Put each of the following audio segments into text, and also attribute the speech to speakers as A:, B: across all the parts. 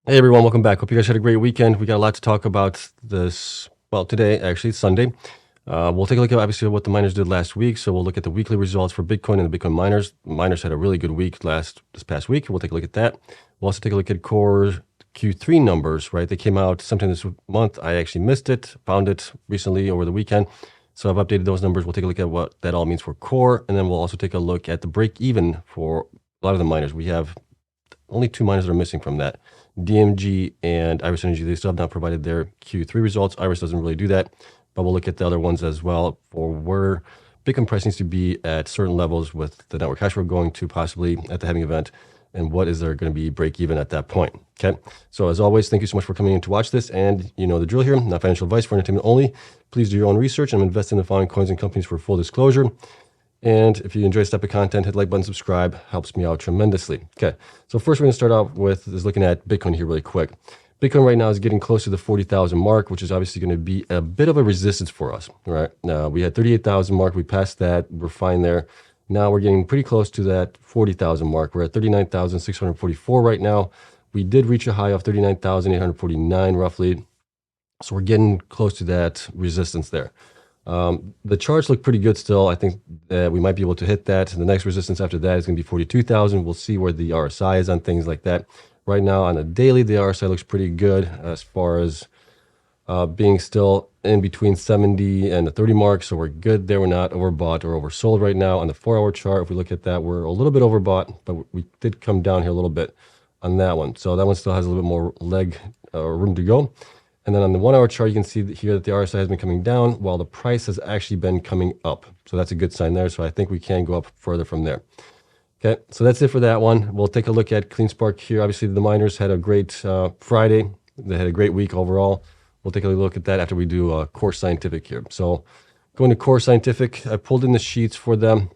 A: Hey everyone, welcome back. Hope you guys had a great weekend. We got a lot to talk about this. Well, today, actually, it's Sunday. We'll take a look at obviously what the miners did last week. So we'll look at the weekly results for Bitcoin and the Bitcoin miners. Miners had a really good week this past week. We'll take a look at that. We'll also take a look at core Q3 numbers, right? They came out sometime this month. I actually missed it, found it recently over the weekend. So I've updated those numbers. We'll take a look at what that all means for core. And then we'll also take a look at the break even for a lot of the miners. We have only two miners that are missing from that. DMG and Iris Energy, they still have not provided their Q3 results. Iris doesn't really do that, but we'll look at the other ones as well for where Bitcoin price needs to be at certain levels with the network hash we're going to possibly at the halving event, and what is there going to be break even at that point. Okay. So as always, thank you so much for coming in to watch this. And you know the drill here, not financial advice, for entertainment only. Please do your own research and invest in the following coins and companies for full disclosure. And if you enjoy this type of content, hit the like button, subscribe, helps me out tremendously. Okay, so first we're going to start out with is looking at Bitcoin here really quick. Bitcoin right now is getting close to the 40,000 mark, which is obviously going to be a bit of a resistance for us, right? We had 38,000 mark, we passed that, we're fine there. Now we're getting pretty close to that 40,000 mark. We're at 39,644 right now. We did reach a high of 39,849 roughly. So we're getting close to that resistance there. The charts look pretty good still. I think that we might be able to hit that. The next resistance after that is going to be 42,000. We'll see where the RSI is on things like that. Right now on a daily, the RSI looks pretty good as far as being still in between 70 and the 30 mark. So we're good there. We're not overbought or oversold right now. On the 4-hour chart, if we look at that, we're a little bit overbought, but we did come down here a little bit on that one. So that one still has a little bit more leg room to go. And then on the 1-hour chart, you can see here that the RSI has been coming down while the price has actually been coming up. So that's a good sign there. So I think we can go up further from there. Okay, so that's it for that one. We'll take a look at CleanSpark here. Obviously, the miners had a great Friday. They had a great week overall. We'll take a look at that after we do Core Scientific here. So going to Core Scientific, I pulled in the sheets for them,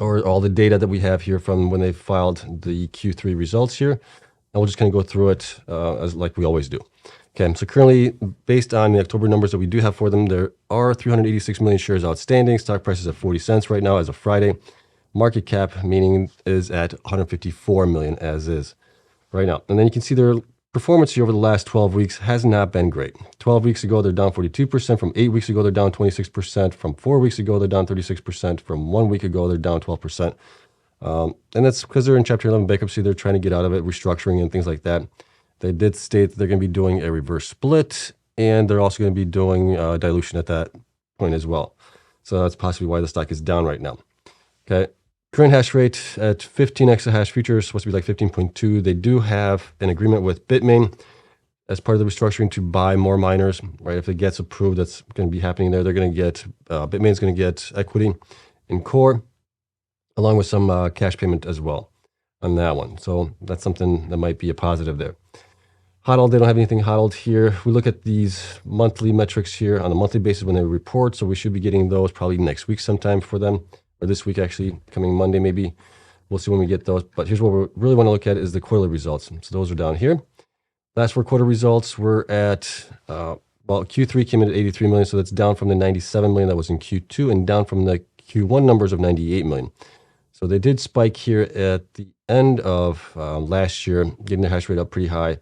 A: or all the data that we have here from when they filed the Q3 results here. And we'll just kind of go through it as like we always do. Okay, so currently, based on the October numbers that we do have for them, there are 386 million shares outstanding. Stock price is at 40 cents right now as of Friday. Market cap, meaning, is at 154 million as is right now. And then you can see their performance here over the last 12 weeks has not been great. 12 weeks ago, they're down 42%. From 8 weeks ago, they're down 26%. From 4 weeks ago, they're down 36%. From 1 week ago, they're down 12%. And that's because they're in Chapter 11 bankruptcy. They're trying to get out of it, restructuring and things like that. They did state that they're going to be doing a reverse split, and they're also going to be doing dilution at that point as well. So that's possibly why the stock is down right now. Okay, current hash rate at 15 exahash futures, supposed to be like 15.2. They do have an agreement with Bitmain as part of the restructuring to buy more miners, right? If it gets approved, that's going to be happening there. They're going to get, Bitmain's going to get equity in Core, along with some cash payment as well on that one. So that's something that might be a positive there. HODL, they don't have anything HODLed here. We look at these monthly metrics here on a monthly basis when they report, so we should be getting those probably next week sometime for them, or this week actually, coming Monday maybe. We'll see when we get those. But here's what we really want to look at is the quarterly results. So those are down here. Last 4 quarter results, we're at, well, Q3 came in at 83 million, so that's down from the 97 million that was in Q2 and down from the Q1 numbers of 98 million. So they did spike here at the end of last year, getting their hash rate up pretty high.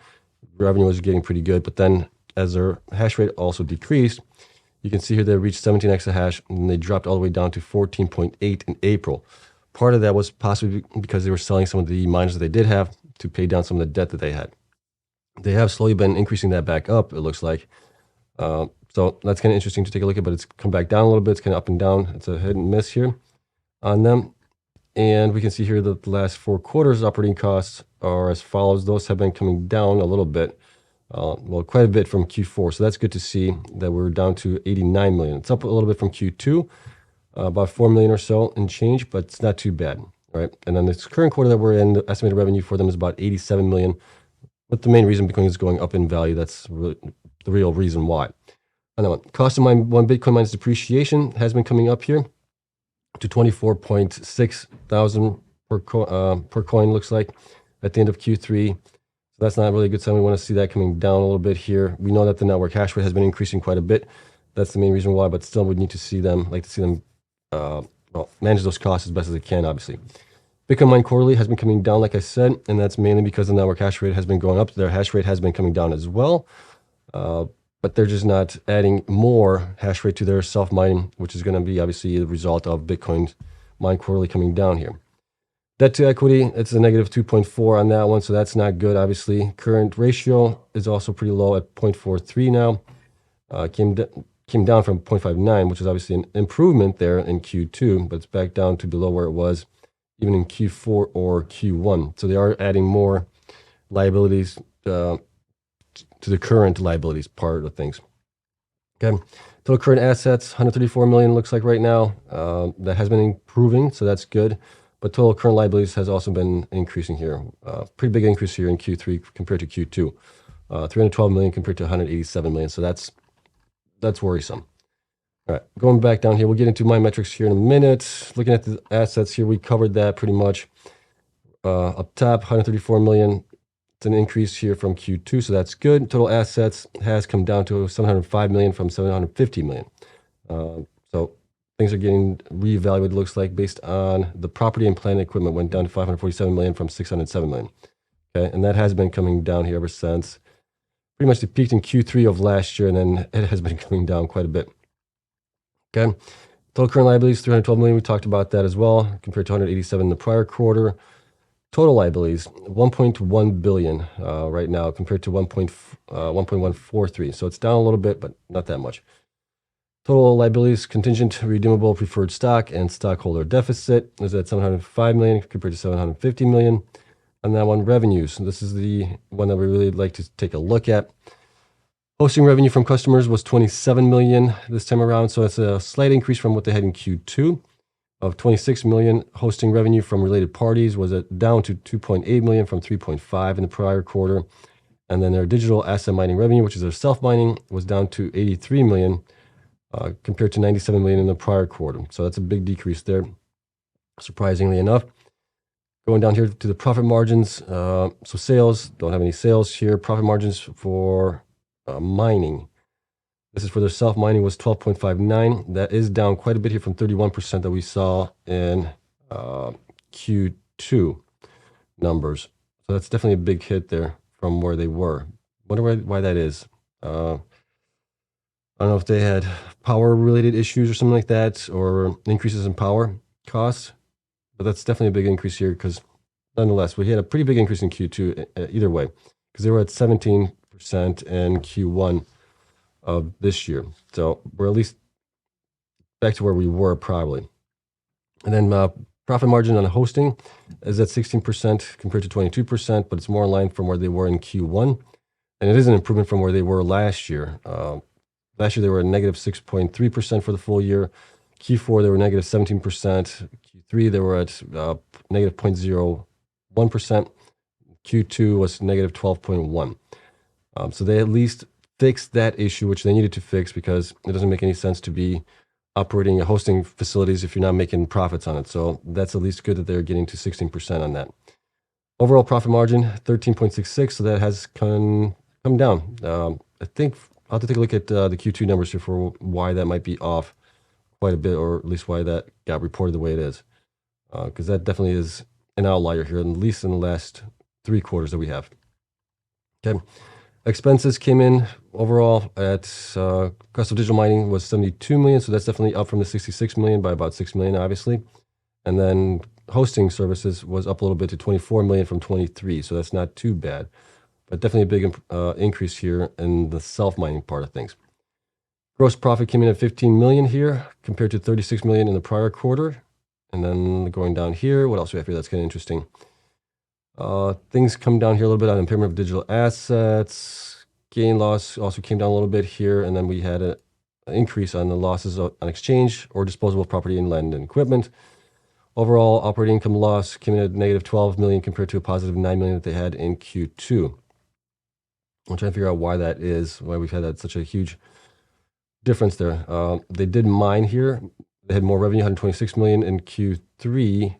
A: Revenue was getting pretty good, but then as their hash rate also decreased, you can see here they reached 17 exahash and they dropped all the way down to 14.8 in April. Part of that was possibly because they were selling some of the miners that they did have to pay down some of the debt that they had. They have slowly been increasing that back up, it looks like. So that's kind of interesting to take a look at, but it's come back down a little bit. It's kind of up and down. It's a hit and miss here on them. And we can see here that the last 4 quarters operating costs are as follows. Those have been coming down a little bit, well, quite a bit from Q4. So that's good to see that we're down to 89 million. It's up a little bit from Q2, about 4 million or so and change, but it's not too bad, right? And then this current quarter that we're in, the estimated revenue for them is about 87 million. But the main reason Bitcoin is going up in value, that's really the real reason why. And then cost of one Bitcoin minus depreciation has been coming up here to 24.6 thousand per coin, looks like, at the end of Q3. So that's not really a good sign. We want to see that coming down a little bit here. We know that the network hash rate has been increasing quite a bit. That's the main reason why, but still we need to see them, well, manage those costs as best as they can, obviously. Bitcoin mine quarterly has been coming down, like I said, and that's mainly because the network hash rate has been going up. Their hash rate has been coming down as well, but they're just not adding more hash rate to their self-mining, which is going to be obviously the result of Bitcoin mine quarterly coming down here. Debt to equity, it's a negative 2.4 on that one, so that's not good, obviously. Current ratio is also pretty low at 0.43 now. Came down from 0.59, which is obviously an improvement there in Q2, but it's back down to below where it was even in Q4 or Q1. So they are adding more liabilities to the current liabilities part of things. Okay, total current assets, 134 million looks like right now. That has been improving, so that's good. But total current liabilities has also been increasing here. Pretty big increase here in Q3 compared to Q2. 312 million compared to 187 million. So that's worrisome. All right, going back down here, we'll get into my metrics here in a minute. Looking at the assets here, we covered that pretty much. Up top, 134 million. It's an increase here from Q2, so that's good. Total assets has come down to 705 million from 750 million. So things are getting reevaluated, looks like, based on the property and plant equipment went down to 547 million from 607 million. Okay, and that has been coming down here ever since. Pretty much it peaked in Q3 of last year, and then it has been coming down quite a bit. Okay, total current liabilities, 312 million. We talked about that as well, compared to 187 in the prior quarter. Total liabilities, 1.1 billion right now, compared to 1.143. So it's down a little bit, but not that much. Total liabilities, contingent, redeemable, preferred stock, and stockholder deficit is at 705 million compared to 750 million. And that one, revenues. This is the one that we really like to take a look at. Hosting revenue from customers was 27 million this time around, so it's a slight increase from what they had in Q2 of 26 million. Hosting revenue from related parties was down to 2.8 million from 3.5 in the prior quarter. And then their digital asset mining revenue, which is their self-mining, was down to 83 million compared to 97 million in the prior quarter. So that's a big decrease there, surprisingly enough. Going down here to the profit margins. So sales, don't have any sales here. Profit margins for mining. This is for their self-mining was 12.59. That is down quite a bit here from 31% that we saw in Q2 numbers. So that's definitely a big hit there from where they were. Wonder why that is. I don't know if they had power-related issues or something like that, or increases in power costs. But that's definitely a big increase here because, nonetheless, we had a pretty big increase in Q2 either way, because they were at 17% in Q1 of this year. So we're at least back to where we were probably. And then profit margin on hosting is at 16% compared to 22%, but it's more in line from where they were in Q1. And it is an improvement from where they were last year. Last year, they were at negative 6.3% for the full year. Q4, they were negative 17%. Q3, they were at negative 0.01%. Q2 was negative 12.1%. So they at least fixed that issue, which they needed to fix, because it doesn't make any sense to be operating hosting facilities if you're not making profits on it. So that's at least good that they're getting to 16% on that. Overall profit margin, 13.66%. So that has come down. I think I'll have to take a look at the Q2 numbers here for why that might be off quite a bit, or at least why that got reported the way it is. Because that definitely is an outlier here, at least in the last 3 quarters that we have. Okay. Expenses came in overall at cost of digital mining was 72 million. So that's definitely up from the 66 million by about 6 million, obviously. And then hosting services was up a little bit to 24 million from 23. So that's not too bad, but definitely a big increase here in the self-mining part of things. Gross profit came in at 15 million here compared to 36 million in the prior quarter. And then going down here, what else do we have here that's kind of interesting? Things come down here a little bit on impairment of digital assets. Gain loss also came down a little bit here. And then we had an increase on the losses on exchange or disposable property and land and equipment. Overall, operating income loss came in at negative 12 million compared to a positive 9 million that they had in Q2. I'm trying to figure out why that is, why we've had that such a huge difference there. They did mine here. They had more revenue, 126 million in Q3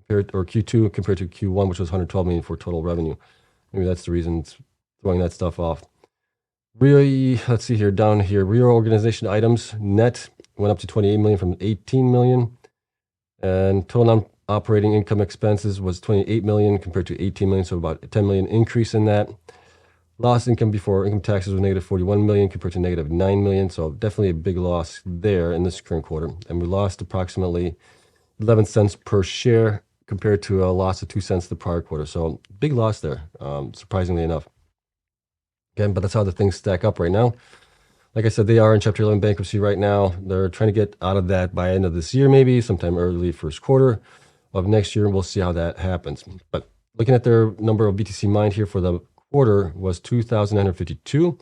A: Q2 compared to Q1, which was 112 million for total revenue. Maybe that's the reason it's throwing that stuff off. Really, let's see here, down here, reorganization items net went up to 28 million from 18 million. And total Operating income expenses was 28 million compared to 18 million, so about a 10 million increase in that. Loss income before income taxes was negative 41 million compared to negative 9 million, so definitely a big loss there in this current quarter. And we lost approximately 11 cents per share compared to a loss of 2 cents the prior quarter. So big loss there, surprisingly enough. Again, but that's how the things stack up right now. Like I said, they are in Chapter 11 bankruptcy right now. They're trying to get out of that by end of this year, maybe sometime early first quarter of next year. We'll see how that happens. But looking at their number of BTC mined here for the quarter was 2,952.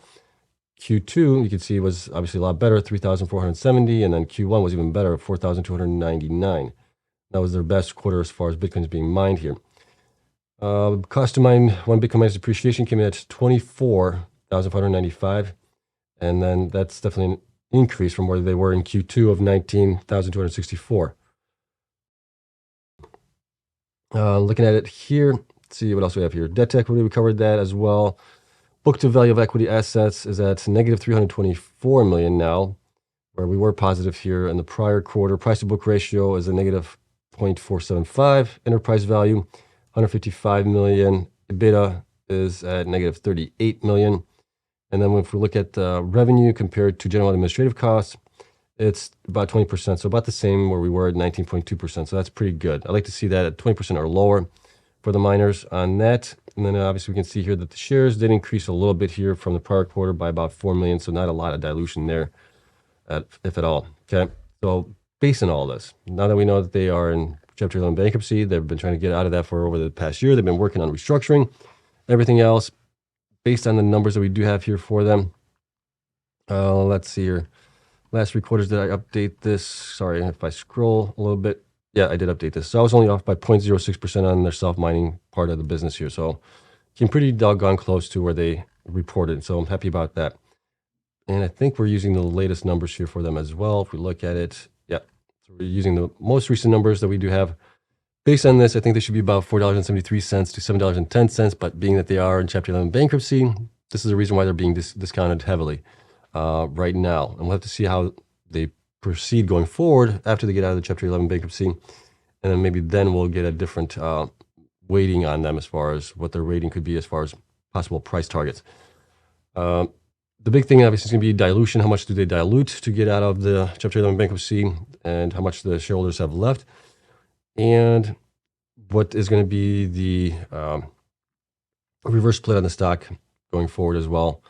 A: Q2, you can see, was obviously a lot better, 3,470. And then Q1 was even better, 4,299. That was their best quarter as far as Bitcoin is being mined here. Cost to mine one Bitcoin miner's depreciation came in at 24,595. And then that's definitely an increase from where they were in Q2 of 19,264. Looking at it here, let's see what else we have here. Debt to equity, we covered that as well. Book to value of equity assets is at negative 324 million now, where we were positive here in the prior quarter. Price to book ratio is a negative 0.475. Enterprise value, 155 million. EBITDA is at negative 38 million. And then if we look at revenue compared to general administrative costs, it's about 20%. So about the same where we were at 19.2%. So that's pretty good. I like to see that at 20% or lower for the miners on that. And then obviously we can see here that the shares did increase a little bit here from the prior quarter by about 4 million. So not a lot of dilution there, if at all. Okay. So based on all this, now that we know that they are in Chapter 11 bankruptcy, they've been trying to get out of that for over the past year. They've been working on restructuring, everything else. Based on the numbers that we do have here for them, let's see here. Last 3 quarters, did I update this? Sorry, if I scroll a little bit. Yeah, I did update this. So I was only off by 0.06% on their self-mining part of the business here. So came pretty doggone close to where they reported. So I'm happy about that. And I think we're using the latest numbers here for them as well. If we look at it, yeah. So we're using the most recent numbers that we do have. Based on this, I think they should be about $4.73 to $7.10. But being that they are in Chapter 11 bankruptcy, this is the reason why they're being discounted heavily right now. And we'll have to see how they proceed going forward after they get out of the Chapter 11 bankruptcy. And then maybe then we'll get a different weighting on them as far as what their rating could be as far as possible price targets. The big thing obviously is going to be dilution. How much do they dilute to get out of the Chapter 11 bankruptcy and how much the shareholders have left? And what is going to be the reverse split on the stock going forward as well.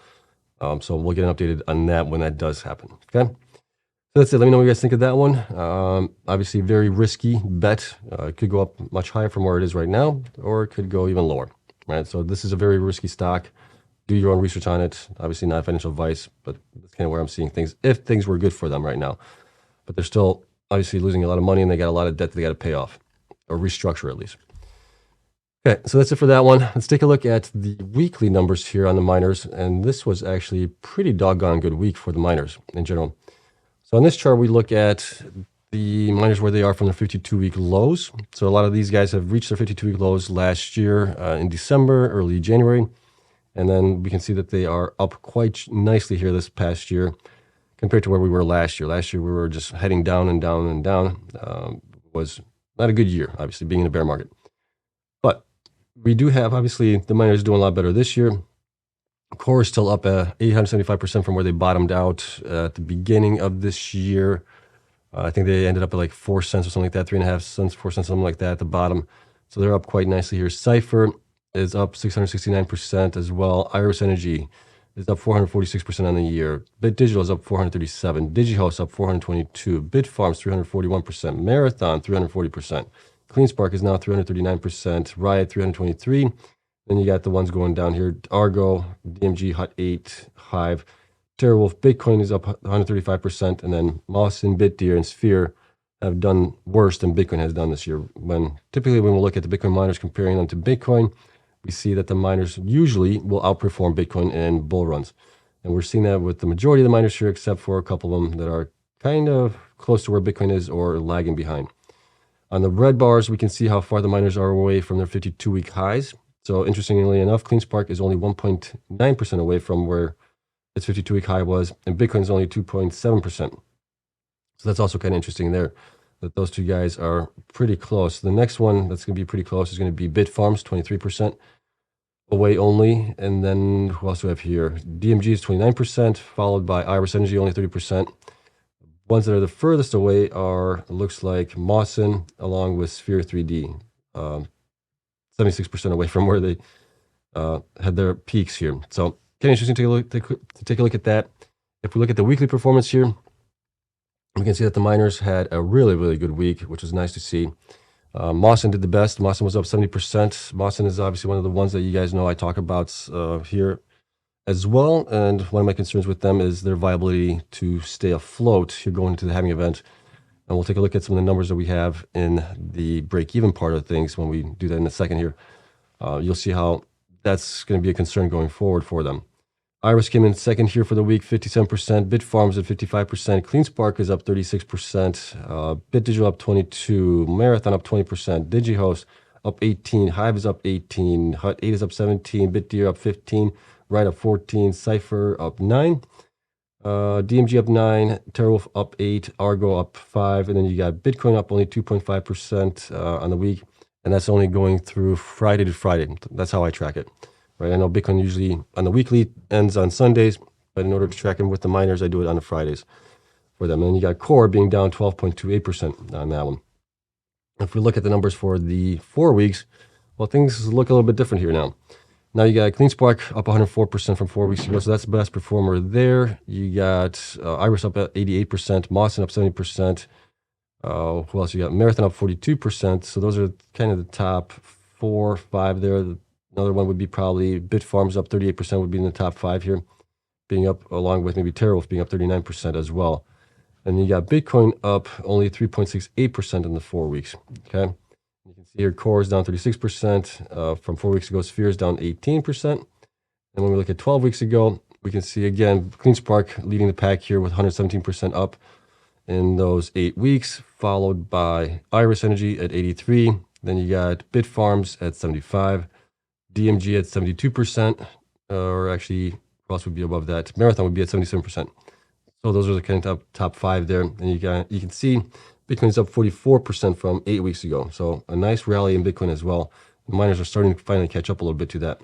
A: So we'll get an updated on that when that does happen. Okay. So that's it. Let me know what you guys think of that one. Obviously, very risky bet. It could go up much higher from where it is right now, or it could go even lower. Right. So this is a very risky stock. Do your own research on it. Obviously, not financial advice, but that's kind of where I'm seeing things. If things were good for them right now, but they're still obviously losing a lot of money and they got a lot of debt that they got to pay off or restructure at least. Okay, so that's it for that one. Let's take a look at the weekly numbers here on the miners. And this was actually a pretty doggone good week for the miners in general. So on this chart, we look at the miners where they are from their 52-week lows. So a lot of these guys have reached their 52-week lows last year in December, early January. And then we can see that they are up quite nicely here this past year compared to where we were last year. Last year, we were just heading down and down and down. Was not a good year, obviously, being in a bear market. But we do have, obviously, the miners doing a lot better this year. Core is still up 875% from where they bottomed out at the beginning of this year. I think they ended up at like 4 cents or something like that, 3.5 cents, 4 cents, something like that at the bottom. So they're up quite nicely here. Cypher is up 669% as well. Iris Energy is up 446% on the year. Bit Digital is up 437. DigiHost up 422. Bitfarms 341%. Marathon 340%. CleanSpark is now 339%. Riot 323. Then you got the ones going down here. Argo, DMG, Hut 8, Hive, TerraWolf. Bitcoin is up 135%. And then Mawson, BitDeer, and Sphere have done worse than Bitcoin has done this year. Typically when we look at the Bitcoin miners comparing them to Bitcoin, we see that the miners usually will outperform Bitcoin in bull runs. And we're seeing that with the majority of the miners here, except for a couple of them that are kind of close to where Bitcoin is or lagging behind. On the red bars, we can see how far the miners are away from their 52-week highs. So interestingly enough, CleanSpark is only 1.9% away from where its 52-week high was, and Bitcoin is only 2.7%. So that's also kind of interesting there. that those two guys are pretty close. The next one that's going to be pretty close is going to be Bitfarms, 23% away only. And then who else do we have here? DMG is 29%, followed by Iris Energy, only 30%. Ones that are the furthest away are, looks like Mawson, along with Sphere 3D, 76% away from where they had their peaks here. So kind of interesting to take a look at that. If we look at the weekly performance here, we can see that the miners had a really, really good week, which was nice to see. Mawson did the best. Mawson was up 70%. Mawson is obviously one of the ones that you guys know I talk about here as well. And one of my concerns with them is their viability to stay afloat here going into the halving event. And we'll take a look at some of the numbers that we have in the break-even part of things when we do that in a second here. You'll see how that's going to be a concern going forward for them. Iris came in second here for the week, 57%. Bitfarms at 55%. CleanSpark is up 36%. BitDigital up 22%. Marathon up 20%. DigiHost up 18%. Hive is up 18%. Hut 8 is up 17%. BitDeer up 15%. Ride up 14%. Cypher up 9%. DMG up 9%. TeraWolf up 8%. Argo up 5%. And then you got Bitcoin up only 2.5% on the week. And that's only going through Friday to Friday. That's how I track it. Right, I know Bitcoin usually on the weekly ends on Sundays, but in order to track them with the miners, I do it on the Fridays for them. And then you got Core being down 12.28% on that one. If we look at the numbers for the 4 weeks, well, things look a little bit different here now. Now you got CleanSpark up 104% from 4 weeks ago, so that's the best performer there. You got Iris up at 88%, Mawson up 70%. Who else you got? Marathon up 42%. So those are kind of the top 4 or 5 there. Another one would be probably Bitfarms up 38% would be in the top 5 here, being up along with maybe TeraWolf being up 39% as well. And you got Bitcoin up only 3.68% in the 4 weeks. Okay, you can see here Core is down 36% from 4 weeks ago. Sphere is down 18%. And when we look at 12 weeks ago, we can see again CleanSpark leading the pack here with 117% up in those 8 weeks, followed by Iris Energy at 83%. Then you got Bitfarms at 75%. DMG at 72%, or actually, who else would be above that? Marathon would be at 77%. So those are the kind of top 5 there. And you can see Bitcoin's up 44% from 8 weeks ago. So a nice rally in Bitcoin as well. The miners are starting to finally catch up a little bit to that.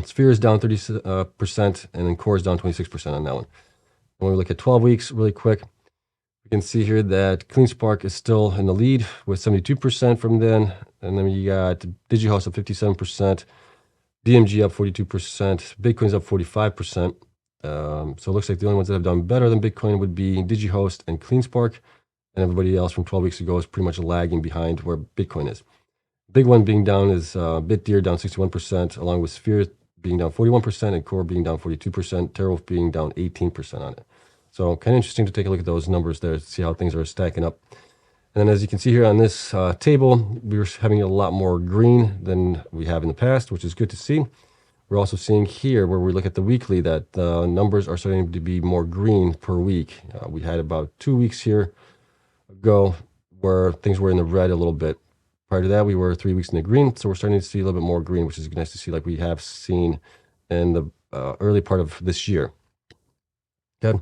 A: Sphere is down 30%, and then Core is down 26% on that one. When we look at 12 weeks, really quick, we can see here that CleanSpark is still in the lead with 72% from then. And then you got DigiHost up 57%, DMG up 42%, Bitcoin's up 45%. So it looks like the only ones that have done better than Bitcoin would be DigiHost and CleanSpark. And everybody else from 12 weeks ago is pretty much lagging behind where Bitcoin is. Big one being down is BitDeer down 61%, along with Sphere being down 41% and Core being down 42%, TeraWolf being down 18% on it. So kind of interesting to take a look at those numbers there to see how things are stacking up. And then as you can see here on this table, we're having a lot more green than we have in the past, which is good to see. We're also seeing here where we look at the weekly that the numbers are starting to be more green per week. We had about 2 weeks here ago where things were in the red a little bit. Prior to that, we were 3 weeks in the green. So we're starting to see a little bit more green, which is nice to see like we have seen in the early part of this year. Okay.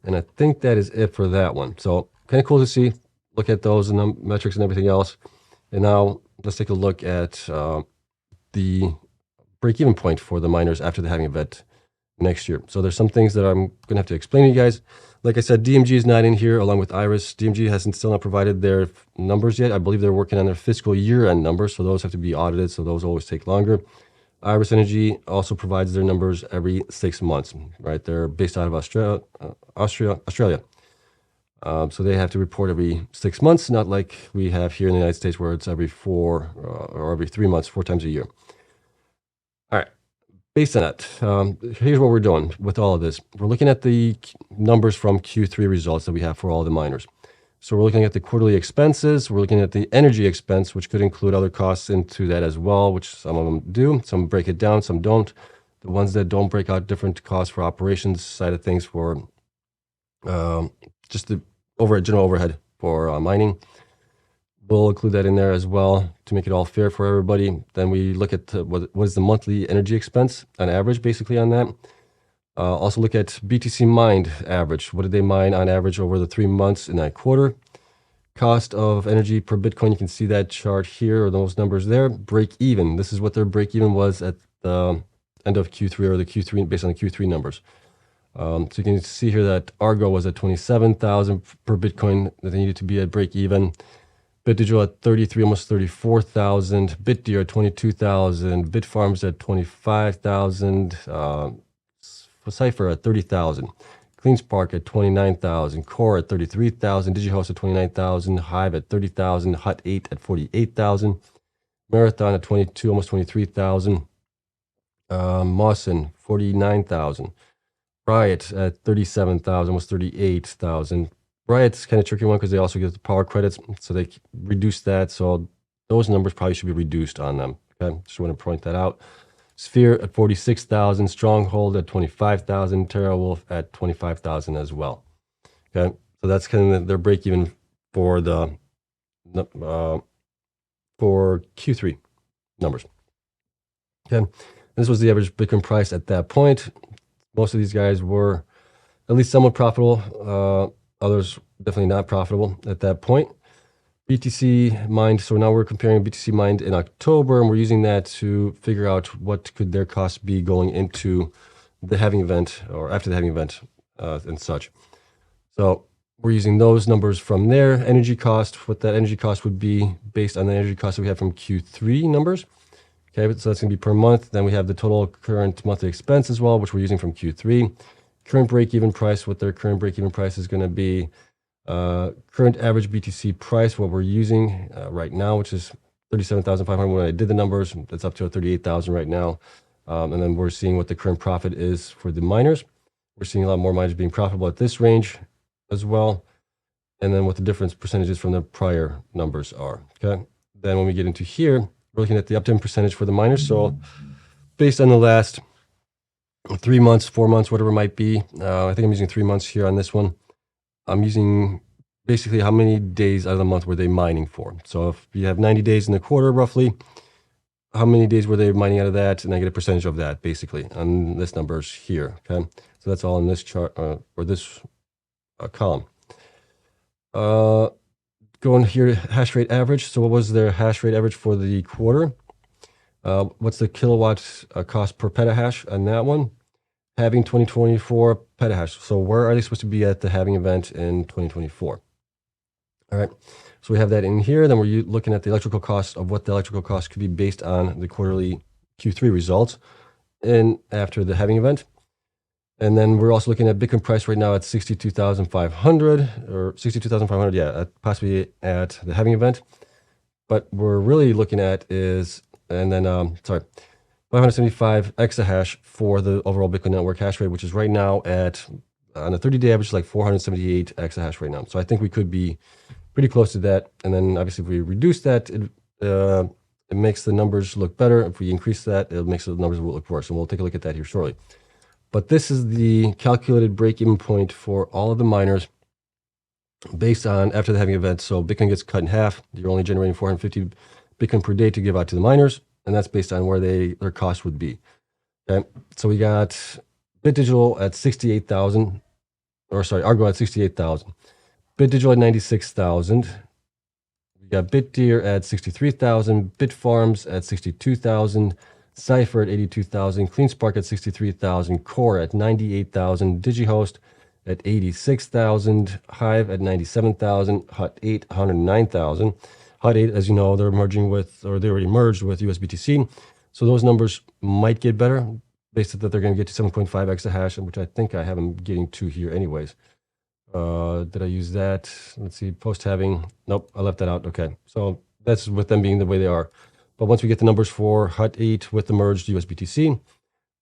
A: And I think that is it for that one. So kind of cool to see, look at those and metrics and everything else. And now let's take a look at the break-even point for the miners after the halving event next year. So there's some things that I'm going to have to explain to you guys. Like I said, DMG is not in here along with Iris. DMG hasn't still not provided their numbers yet. I believe they're working on their fiscal year-end numbers, so those have to be audited, so those always take longer. Iris Energy also provides their numbers every 6 months, right? They're based out of Australia. So they have to report every 6 months, not like we have here in the United States where it's every 4 or every 3 months, 4 times a year. All right. Based on that, here's what we're doing with all of this. We're looking at the numbers from Q3 results that we have for all the miners. So we're looking at the quarterly expenses. We're looking at the energy expense, which could include other costs into that as well, which some of them do. Some break it down, some don't. The ones that don't break out different costs for operations side of things for just the general overhead for mining. We'll include that in there as well to make it all fair for everybody. Then we look at what is the monthly energy expense on average, basically on that. Also look at BTC mined average. What did they mine on average over the 3 months in that quarter? Cost of energy per Bitcoin, you can see that chart here, or those numbers there. Break even. This is what their break even was at the end of Q3, or the Q3, based on the Q3 numbers. So you can see here that Argo was at 27,000 per Bitcoin that they needed to be at break even. BitDigital at 33, almost 34,000. BitDeer at 22,000. Bitfarms at 25,000. Cypher at 30,000. CleanSpark at 29,000. Core at 33,000. DigiHost at 29,000. Hive at 30,000. Hut 8 at 48,000. Marathon at 22, almost 23,000. Mawson, 49,000. Riot at 37,000, almost 38,000. Riot's kind of tricky one because they also get the power credits, so they reduce that. So those numbers probably should be reduced on them. Okay, just want to point that out. Sphere at 46,000, Stronghold at 25,000, TerraWolf at 25,000 as well. Okay, so that's kind of their break even for the for Q3 numbers. Okay, this was the average Bitcoin price at that point. Most of these guys were at least somewhat profitable. Others definitely not profitable at that point. BTC mined. So now we're comparing BTC mined in October, and we're using that to figure out what could their costs be going into the halving event, or after the halving event, and such. So we're using those numbers from there. Energy cost, what that energy cost would be based on the energy cost that we have from Q3 numbers. Okay, so that's going to be per month. Then we have the total current monthly expense as well, which we're using from Q3. Current break-even price, what their current break-even price is going to be. Current average BTC price, what we're using right now, which is 37,500. When I did the numbers, it's up to 38,000 right now. And then we're seeing what the current profit is for the miners. We're seeing a lot more miners being profitable at this range as well. And then what the difference percentages from the prior numbers are. Okay. Then when we get into here, we're looking at the uptime percentage for the miners. So based on the last 3 months, 4 months, whatever it might be, I think I'm using 3 months here on this one. I'm using basically how many days out of the month were they mining for. So if you have 90 days in the quarter, roughly, how many days were they mining out of that? And I get a percentage of that, basically, on this numbers here. Okay, so that's all in this chart, or this column. Going here to hash rate average. So what was their hash rate average for the quarter? What's the kilowatt cost per petahash on that one? Halving 2024 petahash. So where are they supposed to be at the halving event in 2024? All right. So we have that in here. Then we're looking at the electrical cost of what the electrical cost could be based on the quarterly Q3 results and after the halving event. And then we're also looking at Bitcoin price right now at 62,500 or 62,500. Yeah, possibly at the halving event. But we're really looking at is, and then, 575 exahash for the overall Bitcoin network hash rate, which is right now at, on a 30-day average, like 478 exahash right now. So I think we could be pretty close to that. And then obviously if we reduce that, it makes the numbers look better. If we increase that, it makes the numbers look worse. And we'll take a look at that here shortly. But this is the calculated break-even point for all of the miners based on after the halving event. So Bitcoin gets cut in half. You're only generating 450 Bitcoin per day to give out to the miners. And that's based on where their cost would be. Okay, so we got BitDigital at 68,000, or sorry, Argo at 68,000. BitDigital at 96,000. We got BitDeer at 63,000. Bitfarms at 62,000. Cypher at 82,000. CleanSpark at 63,000. Core at 98,000. DigiHost at 86,000. Hive at 97,000. Hut 8, 109,000. Hut 8, as you know, they're merging with, or they already merged with USBTC. So those numbers might get better based on that they're going to get to 7.5 exahash, which I think I have them getting to here anyways. Did I use that? Let's see, post-halving. Nope, I left that out. Okay, so that's with them being the way they are. But once we get the numbers for Hut 8 with the merged USBTC,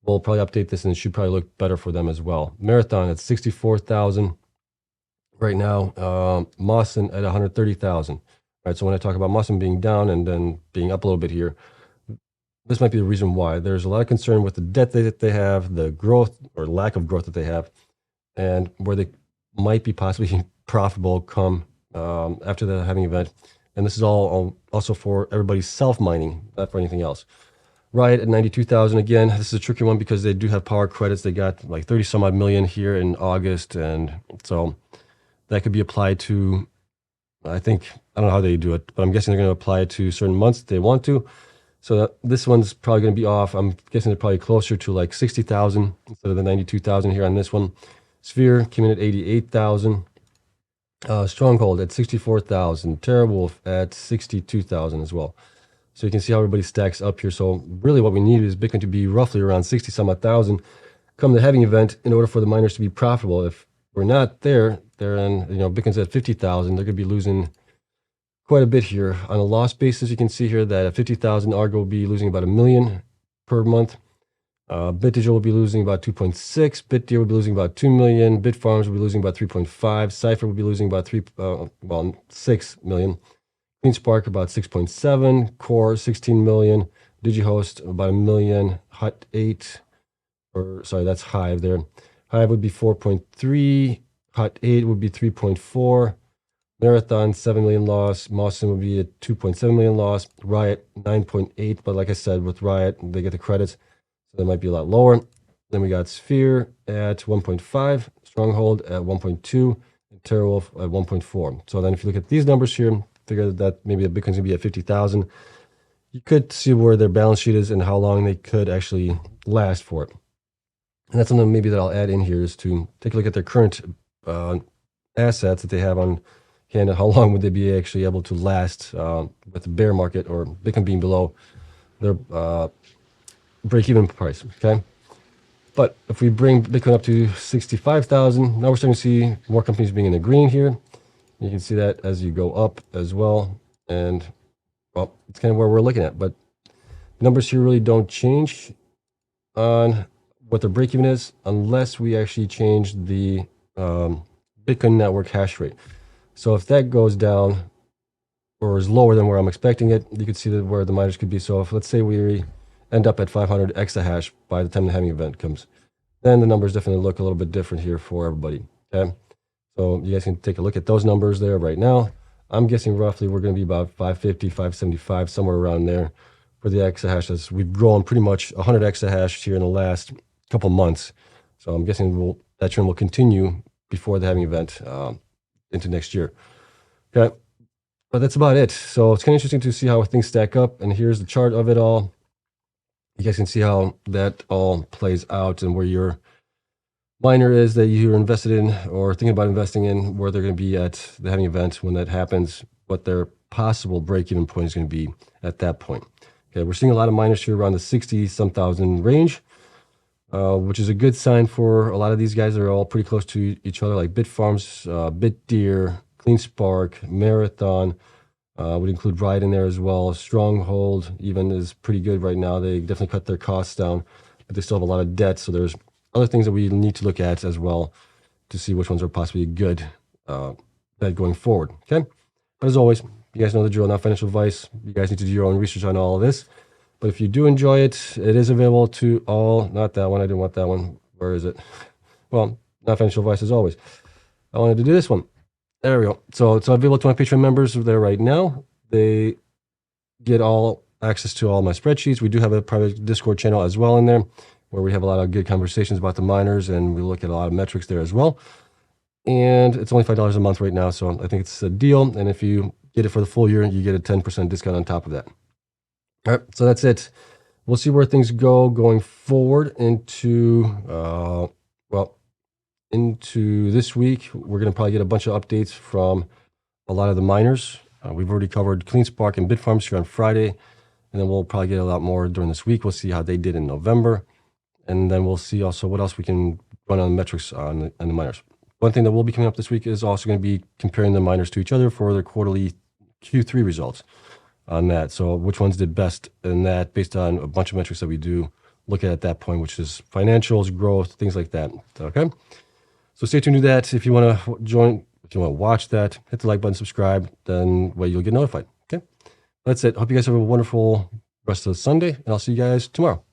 A: we'll probably update this and it should probably look better for them as well. Marathon at 64,000 right now. Mawson at 130,000. Right, so when I talk about Mawson being down and then being up a little bit here, this might be the reason why. There's a lot of concern with the debt that they have, the growth or lack of growth that they have, and where they might be possibly profitable come after the halving event. And this is all also for everybody's self-mining, not for anything else. Riot at 92,000. Again, this is a tricky one because they do have power credits. They got like 30 some odd million here in August. And so that could be applied to I think, I don't know how they do it, but I'm guessing they're going to apply it to certain months if they want to. So this one's probably going to be off. I'm guessing they're probably closer to like 60,000 instead of the 92,000 here on this one. Sphere came in at 88,000. Stronghold at 64,000. Terrawolf at 62,000 as well. So you can see how everybody stacks up here. So really what we need is Bitcoin to be roughly around 60 some odd thousand come the halving event in order for the miners to be profitable. If we're not there, then, Bitcoin's at 50,000. They're going to be losing quite a bit here. On a loss basis, you can see here that at 50,000, Argo will be losing about $1 million per month. BitDigital will be losing about 2.6. BitDeer will be losing about 2 million. Bitfarms will be losing about 3.5. Cypher will be losing about 6 million. CleanSpark about 6.7. Core 16 million. DigiHost about 1 million. Hut 8, that's Hive there. Hive would be 4.3. Hut 8 would be 3.4. Marathon 7 million loss. Mawson would be a 2.7 million loss. Riot 9.8, but like I said, with Riot they get the credits, so they might be a lot lower. Then we got Sphere at 1.5, Stronghold at 1.2, and Terrawolf at 1.4. So then if you look at these numbers here, figure that maybe the Bitcoin's gonna be at 50,000. You could see where their balance sheet is and how long they could actually last for it. And that's something maybe that I'll add in here, is to take a look at their current assets that they have on hand, and how long would they be actually able to last with the bear market or Bitcoin being below their break-even price, okay? But if we bring Bitcoin up to 65,000, now we're starting to see more companies being in the green here. You can see that as you go up as well. And, well, it's kind of where we're looking at. But numbers here really don't change on what their break-even is unless we actually change the Bitcoin network hash rate. So if that goes down or is lower than where I'm expecting it, you can see that where the miners could be. So if, let's say we end up at 500 exahash by the time the halving event comes, then the numbers definitely look a little bit different here for everybody, okay? So you guys can take a look at those numbers there right now. I'm guessing roughly we're going to be about 550, 575, somewhere around there for the exahash, as we've grown pretty much 100 exahash here in the last couple months. So I'm guessing that trend will continue before the halving event into next year. Okay, but that's about it. So it's kind of interesting to see how things stack up. And here's the chart of it all. You guys can see how that all plays out and where your miner is that you're invested in or thinking about investing in, where they're going to be at the halving event when that happens, what their possible break-even point is going to be at that point. Okay, we're seeing a lot of miners here around the 60-some thousand range, which is a good sign for a lot of these guys. They're all pretty close to each other, like Bitfarms, BitDeer, CleanSpark, Marathon, would include Riot in there as well. Stronghold even is pretty good right now. They definitely cut their costs down, but they still have a lot of debt. So there's other things that we need to look at as well to see which ones are possibly good bet going forward. Okay, but as always, you guys know the drill. Not financial advice. You guys need to do your own research on all of this. But if you do enjoy it, it is available to all. Not that one. I didn't want that one. Where is it? Well, not financial advice as always. I wanted to do this one. There we go. So it's available to my Patreon members there right now. They get all access to all my spreadsheets. We do have a private Discord channel as well in there, where we have a lot of good conversations about the miners, and we look at a lot of metrics there as well. And it's only $5 a month right now, so I think it's a deal. And if you get it for the full year, you get a 10% discount on top of that. All right, so that's it. We'll see where things go going forward into into this week. We're going to probably get a bunch of updates from a lot of the miners. We've already covered CleanSpark and Bitfarms here on Friday, and then we'll probably get a lot more during this week. We'll see how they did in November, and then we'll see also what else we can run on the metrics on the miners. One thing that will be coming up this week is also going to be comparing the miners to each other for their quarterly Q3 results on that. So which ones did best in that, based on a bunch of metrics that we do look at that point, which is financials, growth, things like that. Okay. So stay tuned to that. If you want to join, if you want to watch that, hit the like button, subscribe, then you'll get notified. Okay. That's it. Hope you guys have a wonderful rest of the Sunday, and I'll see you guys tomorrow.